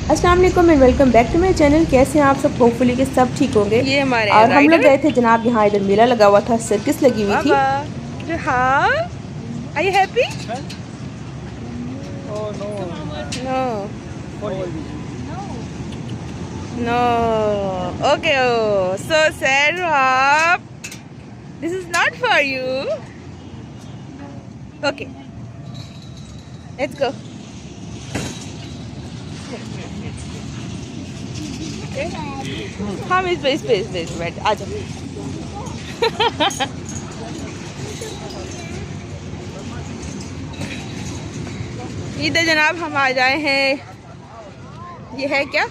अस्सलाम वालेकुम and welcome back to my channel. कैसे हैं आप सब? होपफुली कि सब ठीक होंगे। ये हमारे और हम लोग राइडर गए थे जनाब, यहाँ इधर मेला लगा हुआ था, सर्किस लगी हुई थी। बाबा हाँ are you happy no no okay so sad this is not for you okay let's go हम इस पे बैठ आ जाओ इधर जनाब हम आ जाए हैं। ये है क्या?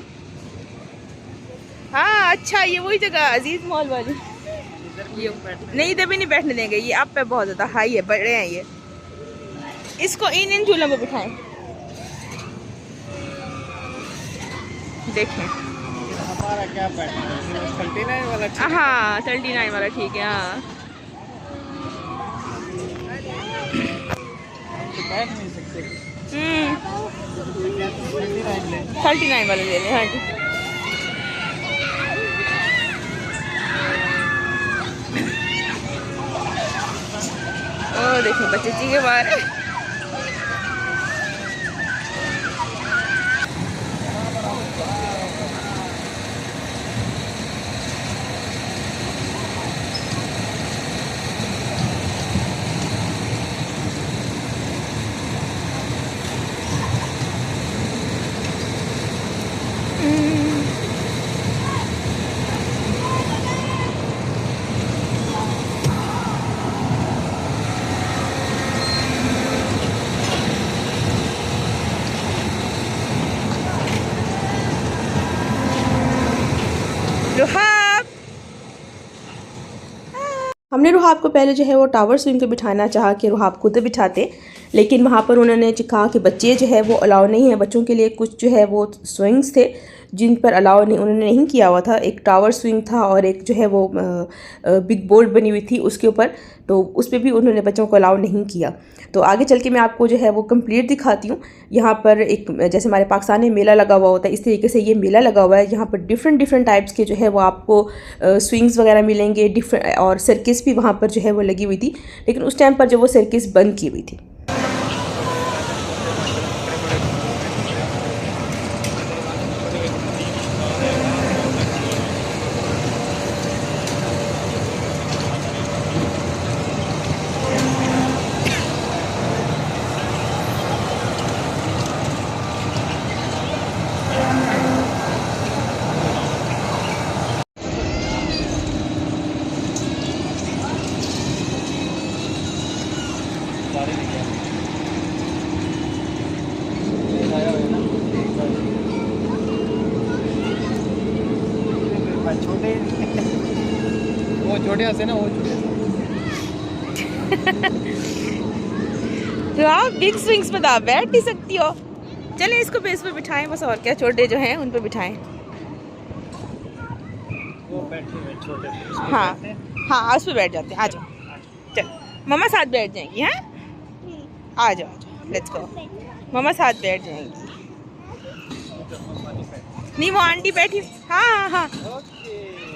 हाँ अच्छा, ये वही जगह अजीज मॉल वाली। ये नहीं, इधर भी नहीं बैठने देंगे, ये आप पे बहुत ज़्यादा हाई है, बड़े हैं ये। इसको इन झूलों में बिठाएं। देखें हमारा क्या बैठना है, 39 वाला ठीक है। हाँ 39 वाला ठीक है। हाँ तो बैठ नहीं सकते। 39 वाला ले लें। हाँ जी ओ देखो बच्चे जी के बारे। रुहाब हमने रुहाब को पहले जो है वो टावर स्विंग पे बिठाना चाहा कि रुहाब खुद बिठाते, लेकिन वहाँ पर उन्होंने कहा कि बच्चे जो है वो अलाउ नहीं है। बच्चों के लिए कुछ जो है वो स्विंग्स थे जिन पर अलाउ नहीं, उन्होंने नहीं किया हुआ था। एक टावर स्विंग था और एक जो है वो बिग बोर्ड बनी हुई थी उसके ऊपर, तो उस पर भी उन्होंने बच्चों को अलाउ नहीं किया। तो आगे चल के मैं आपको जो है वो कंप्लीट दिखाती हूँ। यहाँ पर एक जैसे हमारे पाकिस्तान में मेला लगा हुआ होता है, इस तरीके से ये मेला लगा हुआ है। यहाँ पर डिफरेंट टाइप्स के जो है वो आपको स्विंग्स वगैरह मिलेंगे, डिफरेंट, और सर्किस भी वहाँ पर जो है वो लगी हुई थी, लेकिन उस टाइम पर जो वो सर्किस बंद की हुई थी। छोटे वो छोटे हंसे ना, वो छोटे तो आप बिग स्विंग्स में तो आप बैठ नहीं सकती हो। चलें इसको बेस पे बिठाएं बस, और क्या, छोटे जो हैं उन पे बिठाएं। वो बैठे हुए छोटे हाँ हाँ उस पे बैठ जाते हैं। आ जाओ, चल मम्मा साथ बैठ जाएंगी। हैं आ जाओ लेट्स गो। मम्मा साथ बैठ जाएंगी। नहीं वो आंटी बैठी। हाँ हाँ हाँ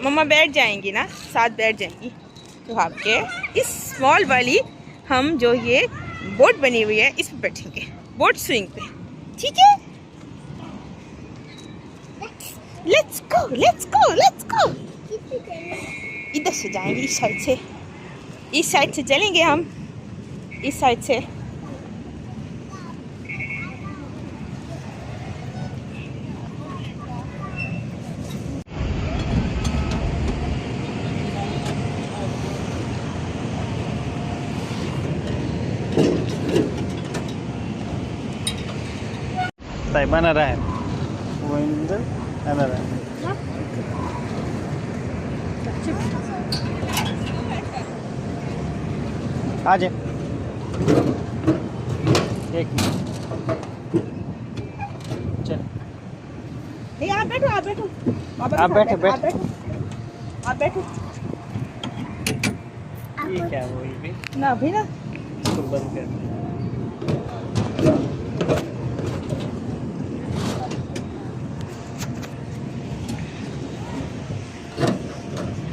मम्मा बैठ जाएंगी ना, साथ बैठ जाएंगी। तो आपके इस स्मॉल वाली हम जो ये बोट बनी हुई है इस पे बैठेंगे, बोट स्विंग पे, ठीक है? Let's go let's go let's go. इधर से जाएंगे, इस साइड से चलेंगे हम, इस साइड से। बना रहा है वो इंजन बना रहा है। आ जाए एक मिनट, चल नहीं आप बैठो, आप बैठो, आप बैठो बैठो। आप बैठो। ये क्या वो भी ना अभी ना इसको बंद कर।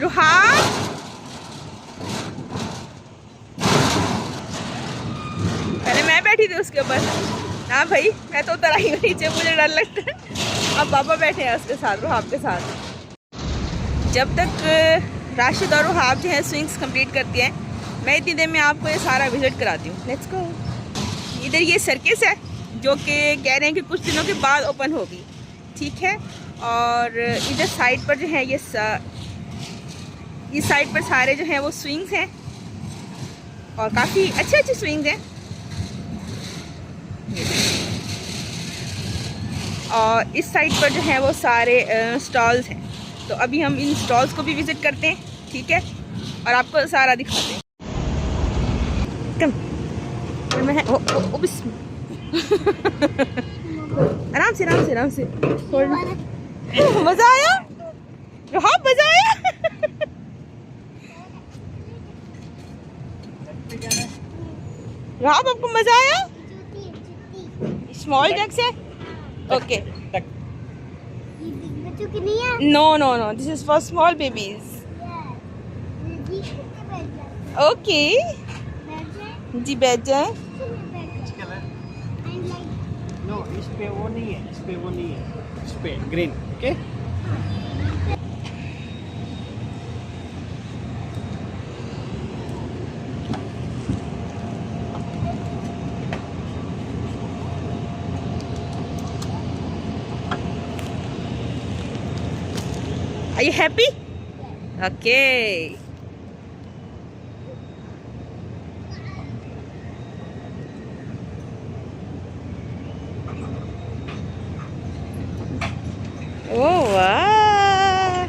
रुहाब पहले मैं बैठी थी उसके ऊपर. हाँ भाई मैं तो उतर आई हूँ नीचे, मुझे डर लगता है. अब पापा बैठे हैं उसके साथ, रुहाब के साथ. जब तक राशिद और रुहाब जो है स्विंग्स कंप्लीट करती हैं, मैं इतनी देर में आपको ये सारा विजिट कराती हूँ. Let's go. इधर ये सर्किस है जो कि कह रहे हैं कि कुछ दिनों के बाद ओपन होगी. ठीक है. और इधर साइड पर जो है ये साइड पर सारे जो हैं वो स्विंग्स हैं और काफ़ी अच्छे अच्छे स्विंग्स हैं. और इस साइड पर जो है वो सारे स्टॉल्स हैं. तो अभी हम इन स्टॉल्स को भी विज़िट करते हैं. ठीक है. और आपको सारा दिखाते हैं. कम मैं आराम से आराम से आराम से. मज़ा आया रुहाब, मज़ा आया. रुहाब आपको मज़ा आया? स्मॉल जग से. Okay. No no no, this is for small babies. Okay जी, बैठ जाए. नो, इस पे वो नहीं है, इस पे वो नहीं है, इस पे green. Okay. Are you happy? Okay. Oh wow.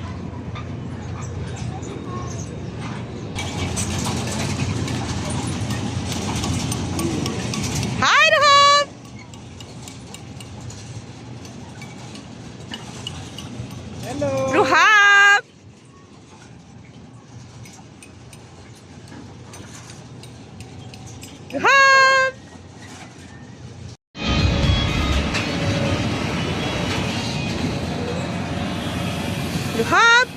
Hi Rahab. Hello. Ruhab. Ruhab. Ruhab.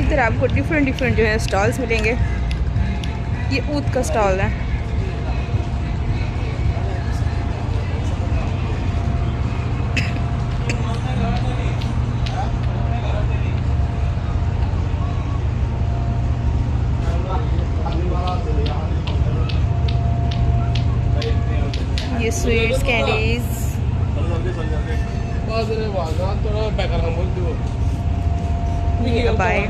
इधर आपको डिफरेंट डिफरेंट जो है स्टॉल्स मिलेंगे. ये ऊद का स्टॉल है. ये स्वीट्स, कैंडीज. ये अबाई.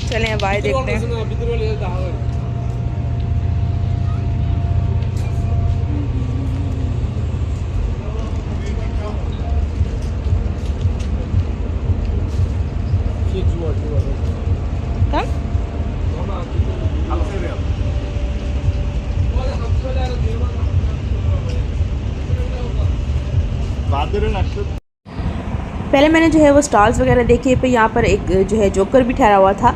चलें अबाई देखते हैं. Come. पहले मैंने जो है वो स्टॉल्स वगैरह देखे. पे यहाँ पर एक जो है जोकर भी ठहरा हुआ था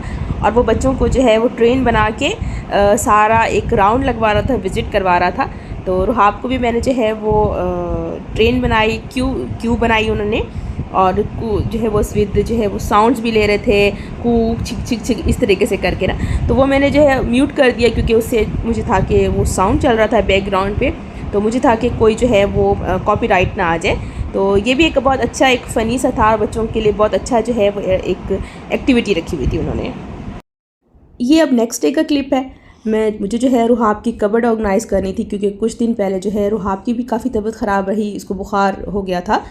और वो बच्चों को जो है वो ट्रेन बना के सारा एक राउंड लगवा रहा था, विज़िट करवा रहा था. तो रुहाब को भी मैंने जो है वो ट्रेन बनाई, क्यू बनाई उन्होंने. और जो है वो विद जो है वो साउंड्स भी ले रहे थे, कू छिक छिक छिक इस तरीके से करके ना. तो वो मैंने जो है म्यूट कर दिया क्योंकि उससे मुझे था कि वो साउंड चल रहा था बैकग्राउंड पे, तो मुझे था कि कोई जो है वो कॉपीराइट ना आ जाए. तो ये भी एक बहुत अच्छा एक फ़नी सा था, बच्चों के लिए बहुत अच्छा जो है वो एक एक्टिविटी रखी हुई थी उन्होंने. ये अब नेक्स्ट डे का क्लिप है. मुझे जो है रुहाब की कबर्ड ऑर्गेनाइज़ करनी थी, क्योंकि कुछ दिन पहले जो है रुहाब की भी काफ़ी तबीयत ख़राब रही, इसको बुखार हो गया था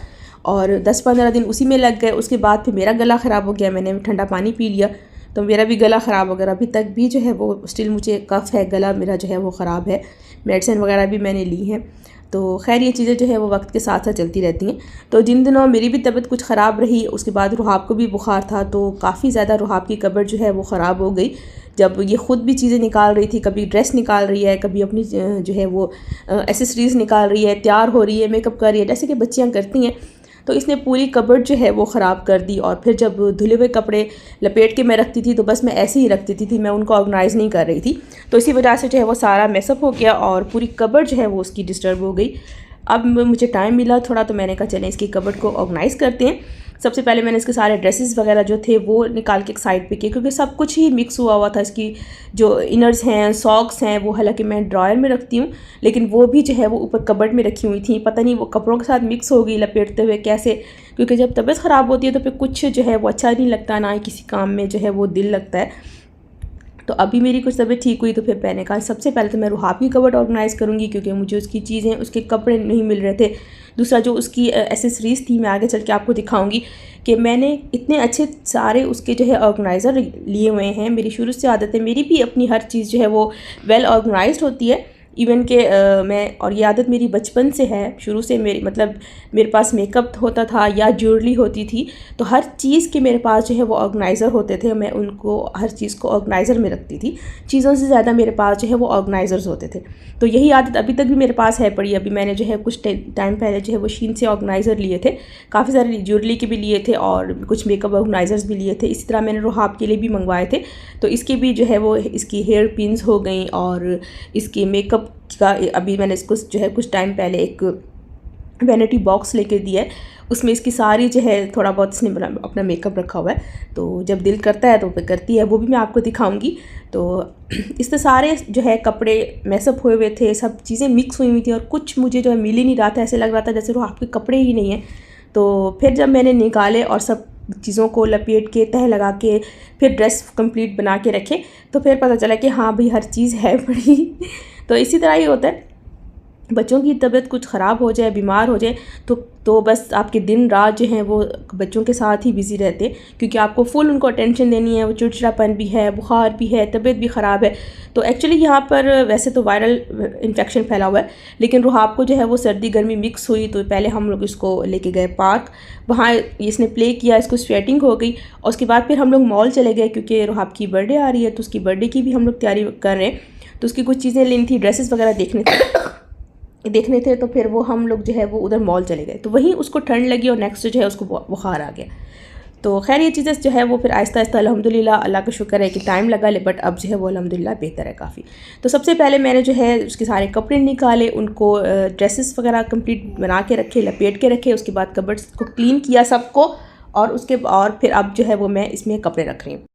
और 10-15 दिन उसी में लग गए। उसके बाद फिर मेरा गला ख़राब हो गया, मैंने ठंडा पानी पी लिया तो मेरा भी गला ख़राब हो गया। अभी तक भी जो है वो स्टिल मुझे कफ़ है, गला मेरा जो है वो ख़राब है। मेडिसिन वगैरह भी मैंने ली हैं। तो खैर ये चीज़ें जो है वो वक्त के साथ साथ चलती रहती हैं। तो जिन दिनों मेरी भी तबीयत कुछ ख़राब रही, उसके बाद रुहाब को भी बुखार था, तो काफ़ी ज़्यादा रुहाब की कबर्ड जो है वो ख़राब हो गई। जब ये ख़ुद भी चीज़ें निकाल रही थी, कभी ड्रेस निकाल रही है, कभी अपनी जो है वो एसेसरीज़ निकाल रही है, तैयार हो रही है, मेकअप कर रही है, जैसे कि बच्चियाँ करती हैं, तो इसने पूरी कबर्ड जो है वो ख़राब कर दी। और फिर जब धुले हुए कपड़े लपेट के मैं रखती थी तो बस मैं ऐसे ही रख देती थी, मैं उनको ऑर्गेनाइज़ नहीं कर रही थी। तो इसी वजह से जो है वो सारा मेसअप हो गया और पूरी कबर्ड जो है वो उसकी डिस्टर्ब हो गई। अब मुझे टाइम मिला थोड़ा, तो मैंने कहा चलें इसकी कबर्ड को ऑर्गेनाइज़ करते हैं। सबसे पहले मैंने इसके सारे ड्रेसेस वगैरह जो थे वो निकाल के एक साइड पे किए, क्योंकि सब कुछ ही मिक्स हुआ था। इसकी जो इनर्स हैं, सॉक्स हैं, वो हालांकि मैं ड्रॉयर में रखती हूँ, लेकिन वो भी जो है वो ऊपर कबर्ड में रखी हुई थी। पता नहीं वो कपड़ों के साथ मिक्स हो गई लपेटते हुए कैसे, क्योंकि जब तबीयत ख़राब होती है तो फिर कुछ जो है वो अच्छा नहीं लगता, ना ही किसी काम में जो है वो दिल लगता है। तो अभी मेरी कुछ तबीयत ठीक हुई तो फिर मैंने कहा सबसे पहले तो मैं रुहाब की कबर्ड ऑर्गेनाइज़ करूँगी, क्योंकि मुझे उसकी चीज़ें, उसके कपड़े नहीं मिल रहे थे। दूसरा जो उसकी एसेसरीज़ थी, मैं आगे चल के आपको दिखाऊंगी कि मैंने इतने अच्छे सारे उसके जो है ऑर्गेनाइज़र लिए हुए हैं। मेरी शुरू से आदत है, मेरी भी अपनी हर चीज़ जो है वो वेल ऑर्गेनाइज्ड होती है। इवन के मैं, और ये आदत मेरी बचपन से है, शुरू से मेरी, मतलब मेरे पास मेकअप होता था या ज्वेलरी होती थी, तो हर चीज़ के मेरे पास जो है वो ऑर्गेनाइज़र होते थे। मैं उनको हर चीज़ को ऑर्गेनाइज़र में रखती थी, चीज़ों से ज़्यादा मेरे पास जो है वो ऑर्गेनाइज़र्स होते थे। तो यही आदत अभी तक भी मेरे पास है पड़ी। अभी मैंने जो है कुछ टाइम पहले जो है वो शीन से ऑर्गेनाइज़र लिए थे, काफ़ी सारे ज्वेलरी के भी लिए थे और कुछ मेकअप ऑर्गेनाइज़र्स भी लिए थे। इसी तरह मैंने रुहाब के लिए भी मंगवाए थे, तो इसके भी जो है वो इसकी हेयर पिन्स हो गई और इसकी मेकअप का अभी मैंने इसको जो है कुछ टाइम पहले एक वैनिटी बॉक्स लेके दिया है, उसमें इसकी सारी जो है थोड़ा बहुत इसने अपना मेकअप रखा हुआ है। तो जब दिल करता है तो फिर करती है, वो भी मैं आपको दिखाऊंगी। तो इससे सारे जो है कपड़े मैसअप हुए हुए थे, सब चीज़ें मिक्स हुई हुई थी और कुछ मुझे जो है मिल ही नहीं रहा था, ऐसे लग रहा था जैसे वो आपके कपड़े ही नहीं हैं। तो फिर जब मैंने निकाले और सब चीज़ों को लपेट के तह लगा के फिर ड्रेस कंप्लीट बना के रखे, तो फिर पता चला कि हाँ भाई हर चीज़ है बड़ी। तो इसी तरह ही होता है, बच्चों की तबीयत कुछ ख़राब हो जाए, बीमार हो जाए, तो बस आपके दिन रात जो हैं वो बच्चों के साथ ही बिज़ी रहते हैं, क्योंकि आपको फुल उनको अटेंशन देनी है। वो चिड़चिड़ापन भी है, बुखार भी है, तबीयत भी ख़राब है। तो एक्चुअली यहाँ पर वैसे तो वायरल इन्फेक्शन फैला हुआ है, लेकिन रुहाब को जो है वो सर्दी गर्मी मिक्स हुई। तो पहले हम लोग इसको लेके गए पार्क, वहाँ इसने प्ले किया, इसको स्वेटिंग हो गई और उसके बाद फिर हम लोग मॉल चले गए, क्योंकि रुहाब की बर्थडे आ रही है, तो उसकी बर्थडे की भी हम लोग तैयारी कर रहे हैं। तो उसकी कुछ चीज़ें लेनी थी, ड्रेसेस वगैरह देखने थे, तो फिर वो हम लोग जो है वो उधर मॉल चले गए। तो वहीं उसको ठंड लगी और नेक्स्ट जो है उसको बुखार आ गया। तो खैर ये चीज़ें जो है वो फिर आहिस्ता आहिस्ता अल्हम्दुलिल्लाह, अल्लाह का शुक्र है कि टाइम लगा ले, बट अब जो है वो अल्हम्दुलिल्लाह बेहतर है काफ़ी। तो सबसे पहले मैंने जो है उसके सारे कपड़े निकाले, उनको ड्रेसेस वगैरह कंप्लीट बना के रखे, लपेट के रखे। उसके बाद कबर्ड्स को क्लीन किया सबको, और फिर अब जो है वो मैं इसमें कपड़े रख रही हूँ।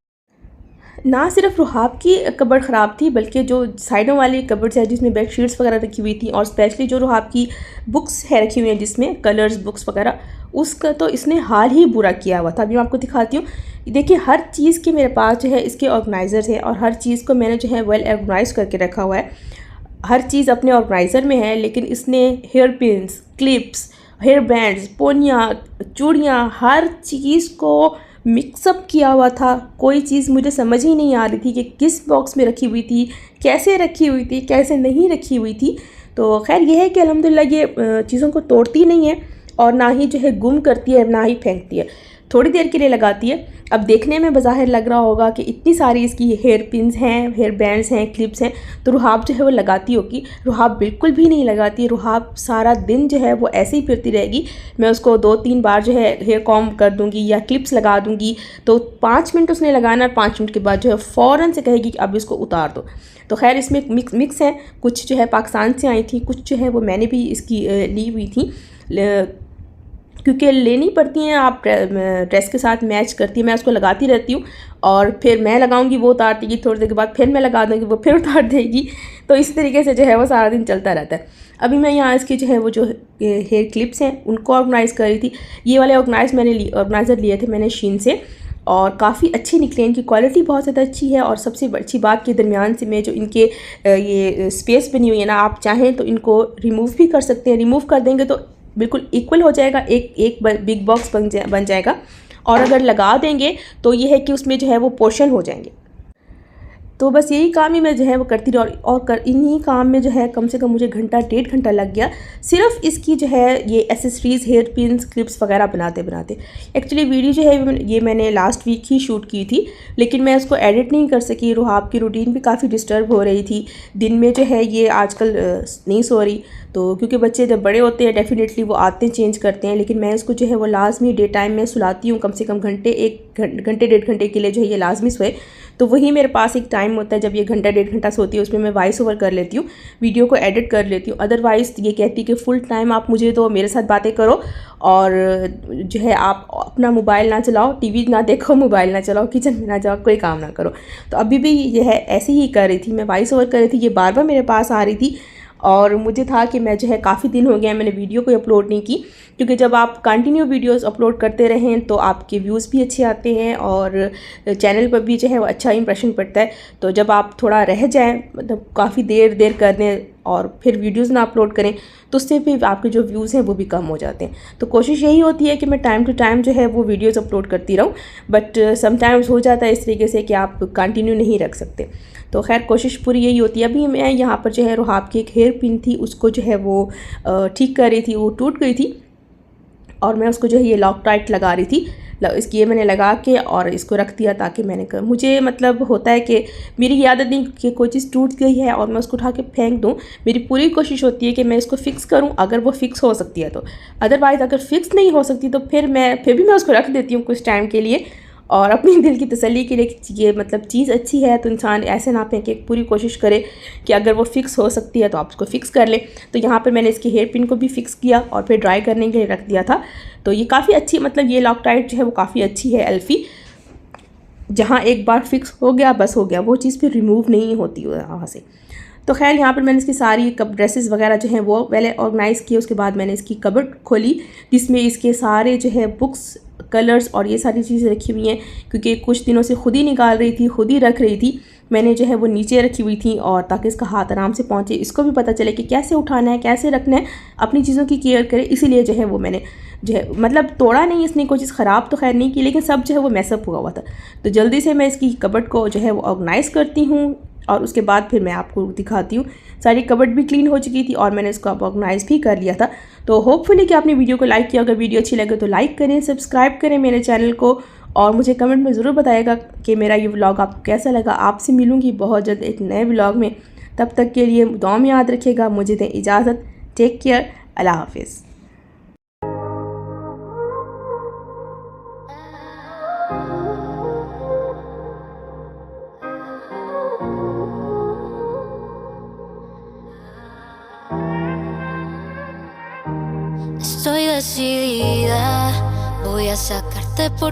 ना सिर्फ रुहाब की कबर्ड ख़राब थी, बल्कि जो साइडों वाली कबर्ड्स है जिसमें बेडशीट्स वगैरह रखी हुई थी, और स्पेशली जो रुहाब की बुक्स है रखी हुई हैं जिसमें कलर्स बुक्स वगैरह, उसका तो इसने हाल ही बुरा किया हुआ था। अभी मैं आपको दिखाती हूँ। देखिए हर चीज़ के मेरे पास जो है इसके ऑर्गेनाइज़र है, और हर चीज़ को मैंने जो है वेल ऑर्गेनाइज करके रखा हुआ है। हर चीज़ अपने ऑर्गेनाइज़र में है, लेकिन इसने hair pins, clips, hair bands, पोनियाँ, चूड़ियाँ, हर चीज़ को मिक्सअप किया हुआ था। कोई चीज़ मुझे समझ ही नहीं आ रही थी कि किस बॉक्स में रखी हुई थी, कैसे रखी हुई थी, कैसे नहीं रखी हुई थी। तो खैर ये है कि अल्हम्दुलिल्लाह ये चीज़ों को तोड़ती नहीं है और ना ही जो है गुम करती है, ना ही फेंकती है, थोड़ी देर के लिए लगाती है। अब देखने में बज़ाहिर लग रहा होगा कि इतनी सारी इसकी हेयर पिन्स हैं, हेयर बैंड्स हैं, क्लिप्स हैं, तो रुहाब जो है वो लगाती होगी। रुहाब बिल्कुल भी नहीं लगाती। रुहाब सारा दिन जो है वो ऐसे ही फिरती रहेगी। मैं उसको 2-3 बार जो है हेयर कॉम्ब कर दूंगी या क्लिप्स लगा दूंगी, तो 5 मिनट उसने लगाना, 5 मिनट के बाद जो है फ़ौरन से कहेगी कि अब इसको उतार दो। तो खैर इसमें मिक्स है, कुछ जो है पाकिस्तान से आई थी, कुछ जो है वो मैंने भी इसकी ली हुई थी, क्योंकि लेनी पड़ती हैं, आप ड्रेस के साथ मैच करती है। मैं उसको लगाती रहती हूँ और फिर मैं लगाऊंगी, वो उतार देगी, थोड़ी देर के बाद फिर मैं लगा दूँगी, वो फिर उतार देगी। तो इस तरीके से जो है वो सारा दिन चलता रहता है। अभी मैं यहाँ इसके जो है वो जो हेयर क्लिप्स हैं उनको ऑर्गेनाइज़ कर रही थी। ये वाले ऑर्गेनाइज़र लिए थे मैंने शीन से, और काफ़ी अच्छे निकले, इनकी क्वालिटी बहुत ज़्यादा अच्छी है। और सबसे अच्छी बात के दरमियान से में जो इनके ये स्पेस बनी हुई है ना, आप चाहें तो इनको रिमूव भी कर सकते हैं। रिमूव कर देंगे तो बिल्कुल इक्वल हो जाएगा, एक बिग बॉक्स बन जाएगा। और अगर लगा देंगे तो ये है कि उसमें जो है वो पोर्शन हो जाएंगे। तो बस यही काम ही मैं जो है वो करती रही और इन्हीं काम में जो है कम से कम मुझे घंटा 1.5 घंटा लग गया, सिर्फ इसकी जो है ये एसेसरीज़, हेयर पिन्स, क्लिप्स वगैरह बनाते बनाते। एक्चुअली वीडियो जो है ये मैंने लास्ट वीक ही शूट की थी, लेकिन मैं उसको एडिट नहीं कर सकी। रुहाब की रूटीन भी काफ़ी डिस्टर्ब हो रही थी। दिन में जो है ये आजकल नहीं सो रही, तो क्योंकि बच्चे जब बड़े होते हैं डेफिनेटली वो आते चेंज करते हैं, लेकिन मैं इसको जो है वो लाजमी डे टाइम में सुलाती हूँ। कम से कम घंटे 1-1.5 घंटे के लिए जो है ये लाजमी सोए। तो वही मेरे पास एक टाइम होता है जब ये घंटा 1.5 घंटा सोती है, उसमें मैं वॉइस ओवर कर लेती हूँ, वीडियो को एडिट कर लेती हूँ। अदरवाइज़ ये कहती कि फुल टाइम आप मुझे तो मेरे साथ बातें करो और जो है आप अपना मोबाइल ना चलाओ, टीवी ना देखो, मोबाइल ना चलाओ, किचन में ना जाओ, कोई काम ना करो। तो अभी भी ये है ऐसे ही कर रही थी, मैं वॉइस ओवर कर रही थी, ये बार बार मेरे पास आ रही थी। और मुझे था कि मैं जो है काफ़ी दिन हो गया मैंने वीडियो कोई अपलोड नहीं की, क्योंकि जब आप कंटिन्यू वीडियोस अपलोड करते रहें तो आपके व्यूज़ भी अच्छे आते हैं और चैनल पर भी जो है वो अच्छा इंप्रेशन पड़ता है। तो जब आप थोड़ा रह जाएं, मतलब काफ़ी देर कर दें और फिर वीडियोस ना अपलोड करें, तो उससे भी आपके जो व्यूज़ हैं वो भी कम हो जाते हैं। तो कोशिश यही होती है कि मैं टाइम टू टाइम जो है वो वीडियोज़ अपलोड करती रहूँ, बट समटाइम्स हो जाता है इस तरीके से कि आप कंटिन्यू नहीं रख सकते। तो खैर कोशिश पूरी यही होती है। अभी मैं यहाँ पर जो है रुहाब की एक हेयर पिन थी, उसको जो है वो ठीक कर रही थी, वो टूट गई थी और मैं उसको जो है ये लॉक टाइट लगा रही थी। इसकी ये मैंने लगा के और इसको रख दिया, ताकि मुझे मतलब होता है कि मेरी ये आदत नहीं कि कोई चीज़ टूट गई है और मैं उसको उठा के फेंक दूँ। मेरी पूरी कोशिश होती है कि मैं इसको फ़िक्स करूँ, अगर वो फ़िक्स हो सकती है तो। अदरवाइज़ अगर फ़िक्स नहीं हो सकती तो फिर भी मैं उसको रख देती हूँ कुछ टाइम के लिए, और अपनी दिल की तसल्ली के लिए कि ये मतलब चीज़ अच्छी है तो इंसान ऐसे ना फेंके, पूरी कोशिश करे कि अगर वो फ़िक्स हो सकती है तो आप उसको फ़िक्स कर लें। तो यहाँ पर मैंने इसकी हेयर पिन को भी फ़िक्स किया और फिर ड्राई करने के लिए रख दिया था। तो ये काफ़ी अच्छी, मतलब ये लॉक टाइट जो है वो काफ़ी अच्छी है एल्फ़ी। जहाँ एक बार फ़िक्स हो गया बस हो गया, वो चीज़ फिर रिमूव नहीं होती वहाँ से। तो खैर यहाँ पर मैंने इसकी सारी ड्रेसेस वगैरह जो हैं वो पहले ऑर्गेनाइज़ किए। उसके बाद मैंने इसकी कबर्ड खोली, जिसमें इसके सारे जो है बुक्स, कलर्स और ये सारी चीज़ें रखी हुई हैं, क्योंकि कुछ दिनों से खुद ही निकाल रही थी, खुद ही रख रही थी। मैंने जो है वो नीचे रखी हुई थी, और ताकि इसका हाथ आराम से पहुँचे, इसको भी पता चले कि कैसे उठाना है, कैसे रखना है, अपनी चीज़ों की केयर करे। इसीलिए जो है वो मैंने जो है मतलब तोड़ा नहीं, इसने कोई चीज़ ख़राब तो खैर नहीं की, लेकिन सब जो है वो मैसअप हुआ था। तो जल्दी से मैं इसकी कबर्ड को जो है वो ऑर्गेनाइज़ करती हूँ और उसके बाद फिर मैं आपको दिखाती हूँ। सारी कबर्ड भी क्लीन हो चुकी थी और मैंने इसको अब ऑर्गेनाइज़ भी कर लिया था। तो होपफुली कि आपने वीडियो को लाइक किया। अगर वीडियो अच्छी लगे तो लाइक करें, सब्सक्राइब करें मेरे चैनल को, और मुझे कमेंट में ज़रूर बताइएगा कि मेरा ये व्लॉग आपको कैसा लगा। आपसे मिलूँगी बहुत जल्द एक नए व्लॉग में। तब तक के लिए दुआ में याद रखिएगा। मुझे दें इजाज़त। Take care. अल्लाह हाफिज़। Estoy decidida, voy a sacarte por